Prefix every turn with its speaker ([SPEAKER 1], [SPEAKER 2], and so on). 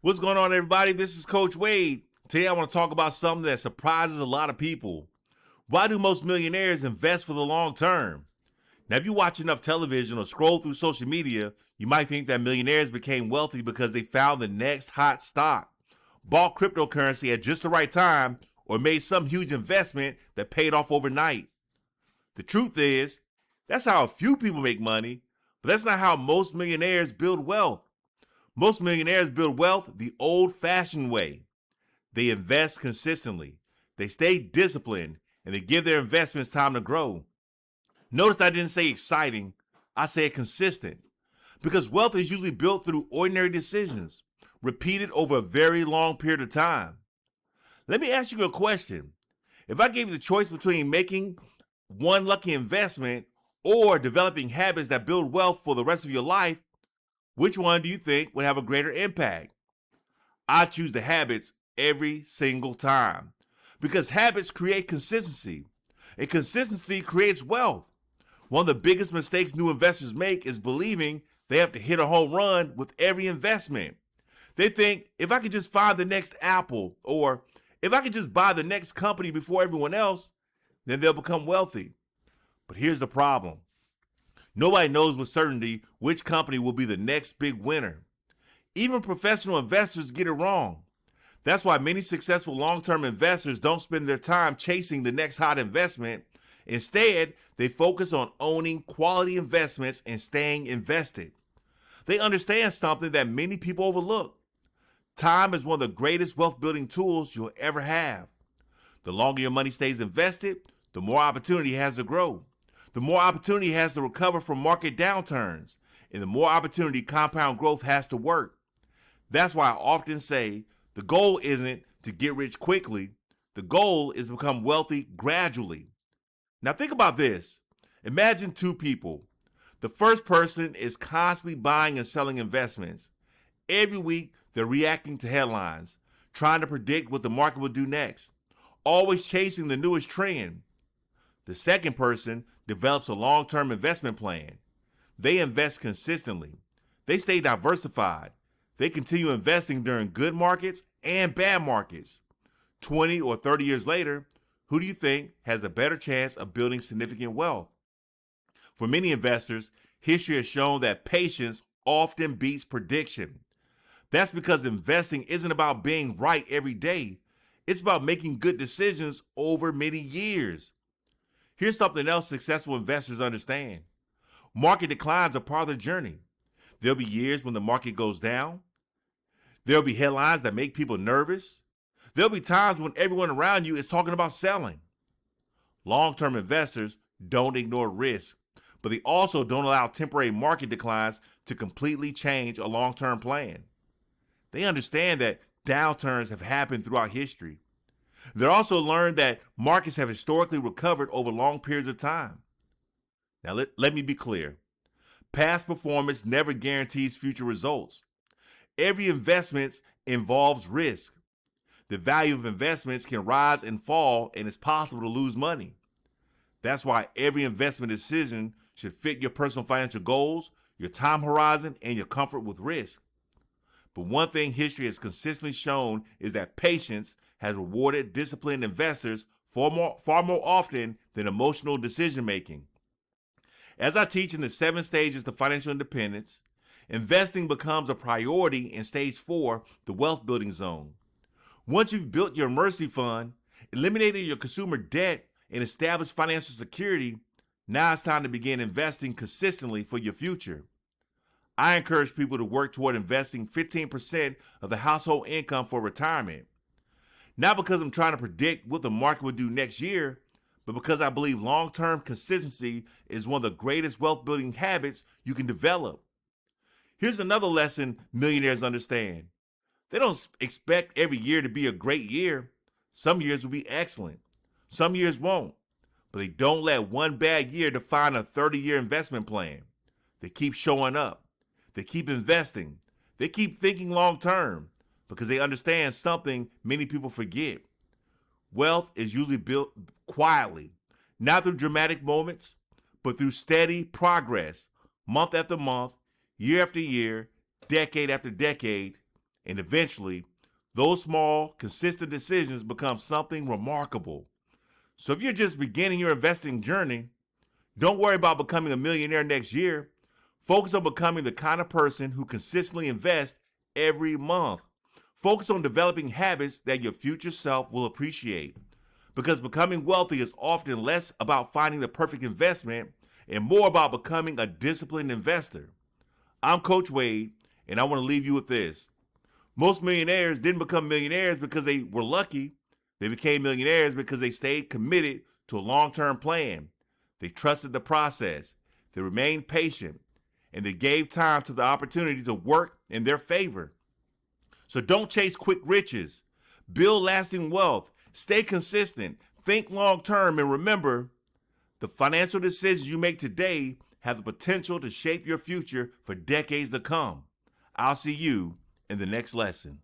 [SPEAKER 1] What's going on, everybody? This is Coach Wade. Today I want to talk about something that surprises a lot of people. Why do most millionaires invest for the long term? Now, if you watch enough television or scroll through social media, you might think that millionaires became wealthy because they found the next hot stock, bought cryptocurrency at just the right time, or made some huge investment that paid off overnight. The truth is, that's how a few people make money, but that's not how most millionaires build wealth. Most millionaires build wealth the old-fashioned way. They invest consistently, they stay disciplined, and they give their investments time to grow. Notice I didn't say exciting, I said consistent. Because wealth is usually built through ordinary decisions, repeated over a very long period of time. Let me ask you a question. If I gave you the choice between making one lucky investment or developing habits that build wealth for the rest of your life, which one do you think would have a greater impact? I choose the habits every single time because habits create consistency, and consistency creates wealth. One of the biggest mistakes new investors make is believing they have to hit a home run with every investment. They think if I could just find the next Apple or if I could just buy the next company before everyone else, then they'll become wealthy. But here's the problem. Nobody knows with certainty which company will be the next big winner. Even professional investors get it wrong. That's why many successful long-term investors don't spend their time chasing the next hot investment. Instead, they focus on owning quality investments and staying invested. They understand something that many people overlook. Time is one of the greatest wealth-building tools you'll ever have. The longer your money stays invested, the more opportunity it has to grow. The more opportunity it has to recover from market downturns, and the more opportunity compound growth has to work. That's why I often say the goal isn't to get rich quickly. The goal is to become wealthy gradually. Now think about this. Imagine two people. The first person is constantly buying and selling investments. Every week, they're reacting to headlines, trying to predict what the market will do next, always chasing the newest trend. The second person develops a long-term investment plan. They invest consistently. They stay diversified. They continue investing during good markets and bad markets. 20 or 30 years later, who do you think has a better chance of building significant wealth? For many investors, history has shown that patience often beats prediction. That's because investing isn't about being right every day. It's about making good decisions over many years. Here's something else successful investors understand. Market declines are part of the journey. There'll be years when the market goes down. There'll be headlines that make people nervous. There'll be times when everyone around you is talking about selling. Long-term investors don't ignore risk, but they also don't allow temporary market declines to completely change a long-term plan. They understand that downturns have happened throughout history. They also learned that markets have historically recovered over long periods of time. Now, let me be clear. Past performance never guarantees future results. Every investment involves risk. The value of investments can rise and fall, and it's possible to lose money. That's why every investment decision should fit your personal financial goals, your time horizon, and your comfort with risk. But one thing history has consistently shown is that patience has rewarded disciplined investors far more often than emotional decision making. As I teach in the 7 stages to financial independence, investing becomes a priority in stage 4, the wealth building zone. Once you've built your emergency fund, eliminated your consumer debt, and established financial security, now it's time to begin investing consistently for your future. I encourage people to work toward investing 15% of the household income for retirement. Not because I'm trying to predict what the market will do next year, but because I believe long-term consistency is one of the greatest wealth-building habits you can develop. Here's another lesson millionaires understand. They don't expect every year to be a great year. Some years will be excellent. Some years won't. But they don't let one bad year define a 30-year investment plan. They keep showing up. They keep investing. They keep thinking long-term because they understand something many people forget. Wealth is usually built quietly, not through dramatic moments, but through steady progress, month after month, year after year, decade after decade, And eventually, those small, consistent decisions become something remarkable. So if you're just beginning your investing journey, don't worry about becoming a millionaire next year. Focus on becoming the kind of person who consistently invests every month. Focus on developing habits that your future self will appreciate. Because becoming wealthy is often less about finding the perfect investment and more about becoming a disciplined investor. I'm Coach Wade, and I want to leave you with this. Most millionaires didn't become millionaires because they were lucky. They became millionaires because they stayed committed to a long-term plan. They trusted the process. They remained patient, and they gave time to the opportunity to work in their favor. So don't chase quick riches. Build lasting wealth. Stay consistent. Think long-term, and remember, the financial decisions you make today have the potential to shape your future for decades to come. I'll see you in the next lesson.